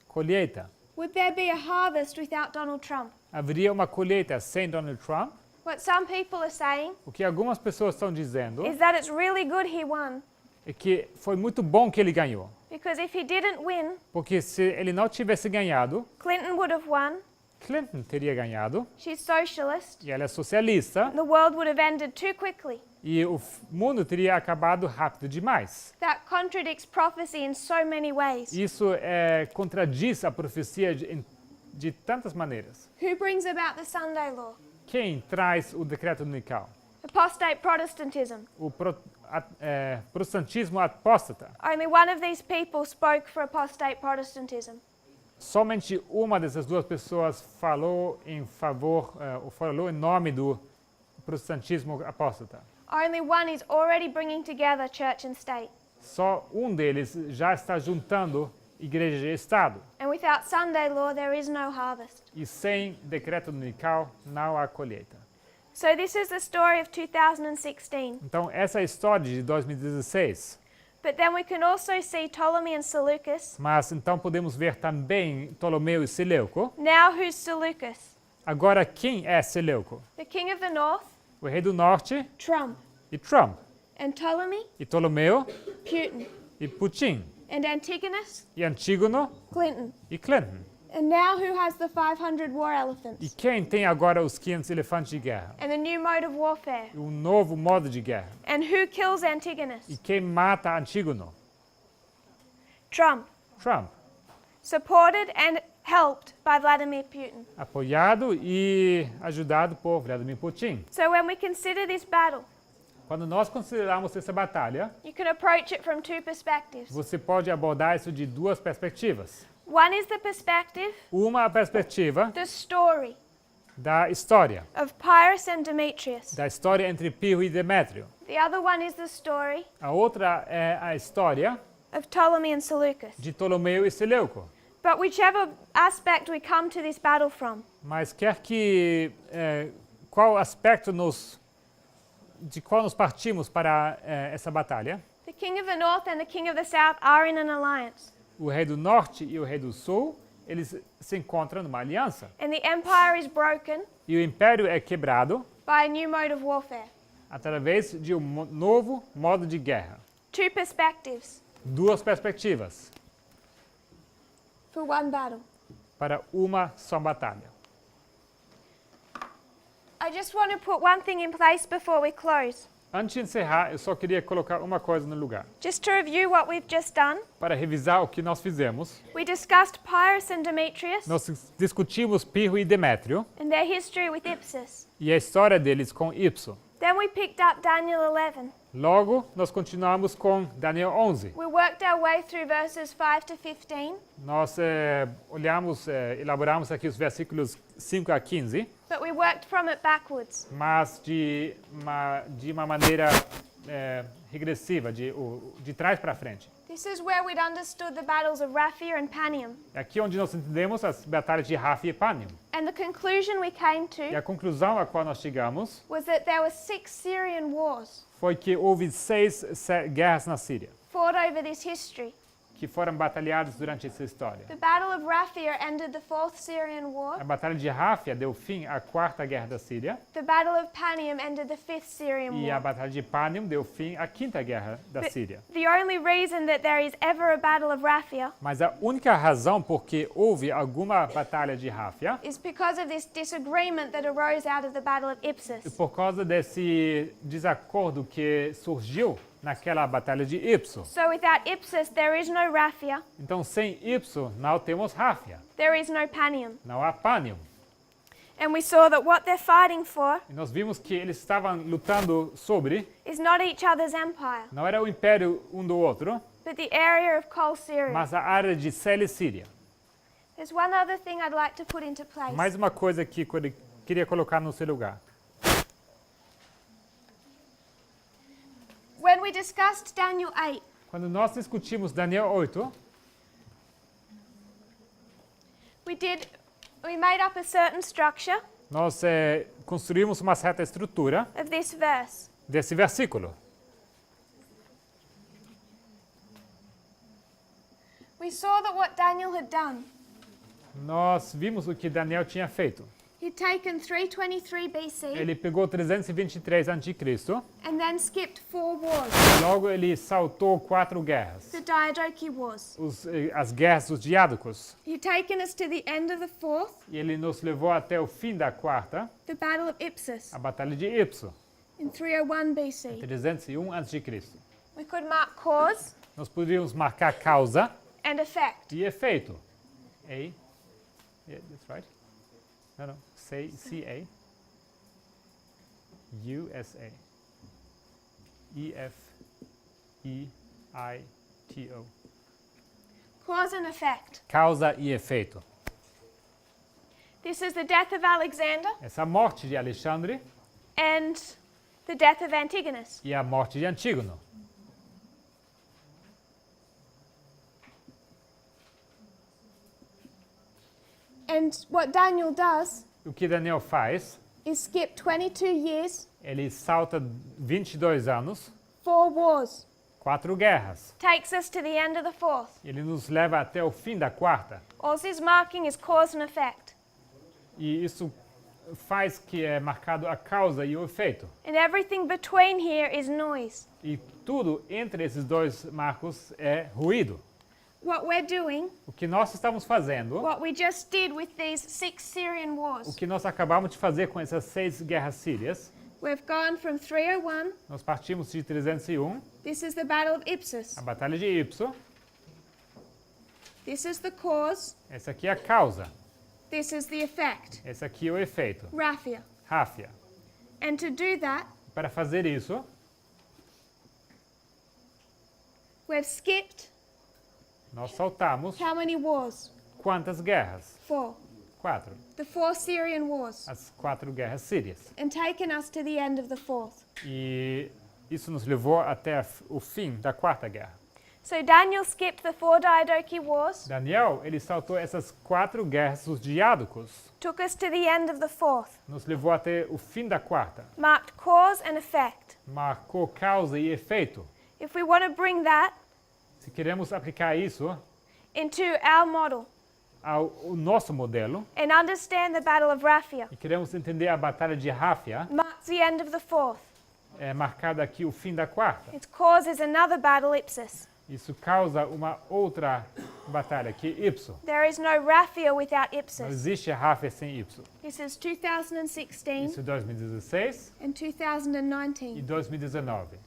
Colheita. Would there be a harvest without Donald Trump? Haveria uma colheita sem Donald Trump? What some people are saying O que algumas pessoas estão dizendo is that it's really good he won, é que foi muito bom que ele ganhou. because if he didn't win, Porque se ele não tivesse ganhado, Clinton would have won. Clinton teria ganhado, She's socialist. e ela é socialista, The world would have ended too quickly. e o mundo teria acabado rápido demais. That contradicts prophecy in so many ways. Isso contradiz a profecia de tantas maneiras. Who brings about the Sunday law? Quem traz o decreto dominical? Apostate Protestantism. O protestantismo apóstata. Only one of these people spoke for apostate Protestantism. Somente uma dessas duas pessoas falou em favor, ou falou em nome do protestantismo apóstata. Only one is already bringing together church and state. Só um deles já está juntando igreja e Estado. And without Sunday law, there is no harvest. E sem decreto dominical, não há colheita. So this is the story of 2016. Então, essa é a história de 2016. But then we can also see Ptolemy and Seleucus. Mas então podemos ver também Ptolomeu e Seleuco. Now who's Seleucus? Agora, quem é Seleuco? The king of the north, O rei do norte Trump. e Trump. And Ptolemy, E Ptolomeu Putin. e Putin. And Antigonus, E Antígono Clinton. e Clinton. And now who has the 500 war E elephants? quem tem agora os 500 elefantes de guerra? And the new mode of warfare? O novo modo de guerra. And who kills Antigonus? E quem mata Antígono? Trump. Trump. Supported and helped by Vladimir Putin. Apoiado e ajudado por Vladimir Putin. So when we consider this battle, Quando nós consideramos essa batalha, you can approach it from two perspectives. você pode abordar isso de duas perspectivas. One is the perspective, Uma a perspectiva the story da história, of Pyrrhus and Demetrius. da história entre Pirro e Demétrio. The other one is the story A outra é a história of Ptolemy and Seleucus. de Ptolomeu e Seleuco. But whichever aspect we come to this battle from, Mas quer que qual aspecto de qual nos partimos para essa batalha? the king of the north and the king of the south are in an alliance. O rei do norte e o rei do sul, eles se encontram numa aliança. And the empire is broken E o império é quebrado by a new mode of warfare. através de novo modo de guerra. Two perspectives Duas perspectivas for one battle. para uma só batalha. I just want to put one thing in place before we close. Antes de encerrar, eu só queria colocar uma coisa no lugar. Just to review what we've just done, Para revisar o que nós fizemos, we discussed Pyrrhus and Demetrius nós discutimos Pirro e Demétrio and their history with Ipsus. e a história deles com Ipso. Then we picked up Daniel 11. Logo, nós continuamos com Daniel 11. We worked our way through verses 5 to 15, Nós elaboramos aqui os versículos 5 a 15, but we worked from it backwards. mas de uma maneira regressiva, de trás para frente. This is where we'd understood the battles of Raphia and Panium. É aqui onde nós entendemos as batalhas de Rafa e Pânium. And the conclusion we came E to a conclusão a qual nós chegamos was that there were 6 Syrian wars foi que houve 6 guerras na Síria, fought over this history. que foram batalhadas durante essa história. The Battle of Raphia ended the 4th Syrian A War. batalha de Ráfia deu fim à 4ª guerra da Síria The Battle of Panium ended the 5th Syrian e a War. batalha de Pânium deu fim à 5ª guerra da Síria. The only reason that there is ever a Battle of Raphia Mas a única razão por que houve alguma batalha de Ráfia is because of this disagreement that arose out of the Battle of é Ipsus. por causa desse desacordo que surgiu naquela batalha de Ipso. So without Ipsus, there is no Raphia, Então, sem Ipso, não temos Ráfia, there is no Panium. não há Pânium. And we saw that what they're fighting for E nós vimos que eles estavam lutando sobre, is not each other's empire, não era o império um do outro, but the area of Kol Syria. mas a área de Célia e Síria. There's one other thing I'd like to put into place. Mais uma coisa que eu queria colocar no seu lugar. When we discussed Daniel 8, Quando nós discutimos Daniel 8, we made up a certain structure nós construímos uma certa estrutura of this verse. desse versículo. We saw that what Daniel had done, Nós vimos o que Daniel tinha feito. he'd taken 323 BC Ele pegou 323 a.C., and then skipped 4 wars, logo ele saltou 4 guerras. the Diadochi Wars. As guerras dos diádocos. He'd taken us to the end of the 4th, E ele nos levou até o fim da 4ª, the Battle of Ipsus, a Batalha de Ipso, in 301 BC. 301 a.C. We could mark cause Nós poderíamos marcar causa and effect. e efeito. A. Yeah, that's right. No. CA. USA. EFEITO. Cause and effect. Causa e efeito. This is the death of Alexander Essa morte de Alexandre and the death of Antigonus. e a morte de Antígono. And what Daniel does O que Daniel faz, is skip 22 years, ele salta 22 anos, 4 wars. 4 guerras. Takes us to the end of the fourth. Ele nos leva até o fim da quarta. All this marking is cause and effect. E isso faz que é marcado a causa e o efeito. And everything between here is noise. E tudo entre esses dois marcos é ruído. What we're doing, O que nós estamos fazendo, what we just did with these 6 Syrian o wars, que nós acabamos de fazer com essas 6 guerras sírias, we've gone from 301, nós partimos de 301, this is the Battle of Ipsus, a Batalha de Ipsus, this is the cause, essa aqui é a causa, this is the effect, esse aqui é o efeito, raphia. ráfia. And to do that, Para fazer isso, we've skipped nós saltamos how many wars? quantas guerras? 4. 4. The 4 Syrian wars, As 4 guerras sírias. and taken us to the end of the fourth. E isso nos levou até o fim da quarta guerra. So Daniel skipped the 4 Diadochi wars, Daniel, ele saltou essas 4 guerras dos diádocos, took us to the end of the fourth, nos levou até o fim da quarta. marked cause and effect. Marcou causa e efeito. If we want to bring that Se queremos aplicar isso into our model ao nosso modelo and understand the Battle of Raphia, e queremos entender a batalha de Ráfia, marks the end of the fourth. é marcado aqui o fim da quarta. Its cause is another battle, Ipsus. Isso causa uma outra batalha, que é Ipso. There is no Raphia without Não Ipsus. existe Ráfia sem Ipso. This is 2016 Isso é 2016 and e 2019. 2019.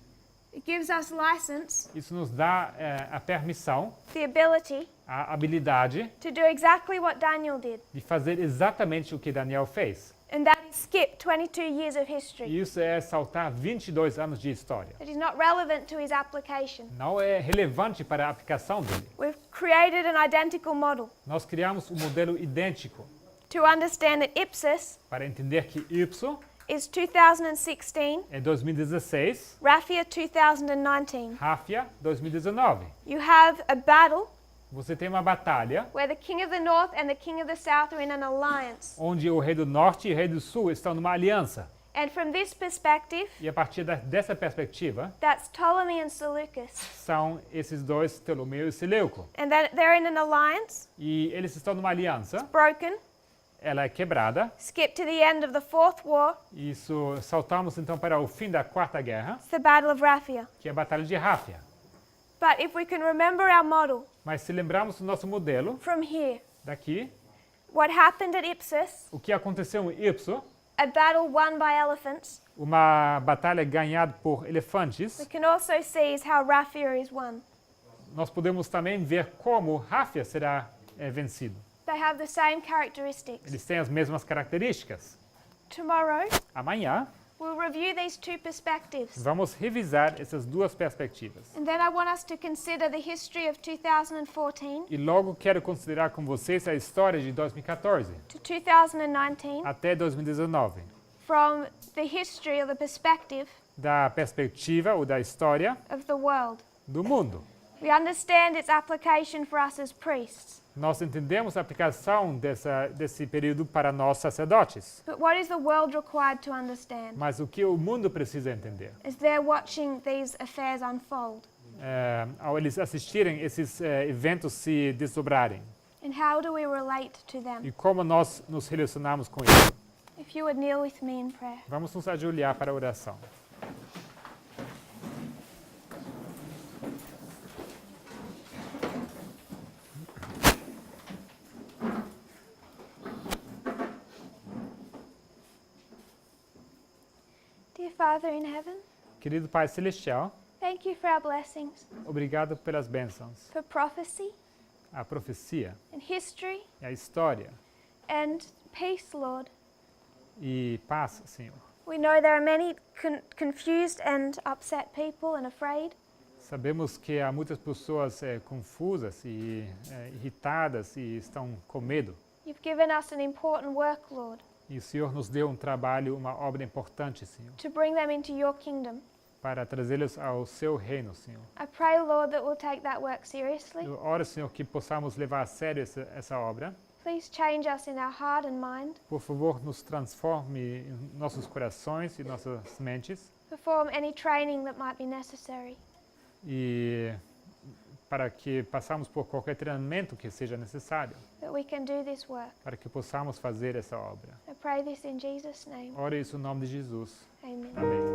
It gives us license, Isso nos dá a permissão, the ability, a habilidade to do exactly what Daniel did, de fazer exatamente o que Daniel fez. and that is skip 22 years of history. E isso é saltar 22 anos de história. It is not relevant to his application. Não é relevante para a aplicação dele. We've created an identical model Nós criamos um modelo idêntico to understand that Ipsus para entender que Ipso is 2016, é 2016, Raphia 2019. Ráfia 2019. You have a battle Você tem uma batalha where the king of the north and the king of the south are in an alliance. onde o rei do norte e o rei do sul estão numa aliança. And from this perspective, E a partir dessa perspectiva, that's Ptolemy and Seleucus. são esses dois, Ptolomeu e Seleuco. And that they're in an alliance, E eles estão numa aliança, broken. ela é quebrada. Skip to the end of the fourth war, Isso, saltamos então para o fim da quarta guerra, it's the Battle of Raphia. que é a batalha de Ráfia. But if we can remember our model Mas se lembrarmos do nosso modelo, from here, daqui, what happened at Ipsus, o que aconteceu em Ipso, a battle won by elephants, uma batalha ganhada por elefantes, we can also see is how Raphia is won. nós podemos também ver como Ráfia será vencido. They have the same characteristics. Eles têm as mesmas características. Tomorrow, Amanhã, we'll review these two perspectives. vamos revisar essas duas perspectivas. And then I want us to consider the history of 2014 E logo quero considerar com vocês a história de 2014 to 2019 até 2019, from the history or the perspective da perspectiva ou da história of the world. do mundo. We understand its application for us as priests. Nós entendemos a aplicação desse período para nós sacerdotes, But what is the world required to understand mas o que o mundo precisa entender? as they're watching these affairs unfold? Ao eles assistirem esses eventos se desdobrarem And how do we relate to them? e como nós nos relacionamos com isso. If you would kneel with me in prayer. Vamos nos ajoelhar para a oração. Dear Father in heaven, Querido Pai Celestial, thank you for our blessings, obrigado pelas bênçãos, for prophecy a profecia, and history a história and peace, Lord. e paz, Senhor. We know there are many confused and upset people and afraid. Sabemos que há muitas pessoas confusas e irritadas e estão com medo. You've given us an important work, Lord, E o Senhor nos deu um trabalho, uma obra importante, Senhor, to bring them into your kingdom. para trazê-los ao seu reino, Senhor. I pray, Lord, that we'll take that work seriously, Eu oro, Senhor, que possamos levar a sério essa obra, Please change us in our heart and mind. Por favor, nos transforme em nossos corações e nossas mentes. Perform any training that might be necessary. E para que passamos por qualquer treinamento que seja necessário, That we can do this work. para que possamos fazer essa obra. I pray this in Jesus' name. Ore isso no nome de Jesus. Amen. Amém.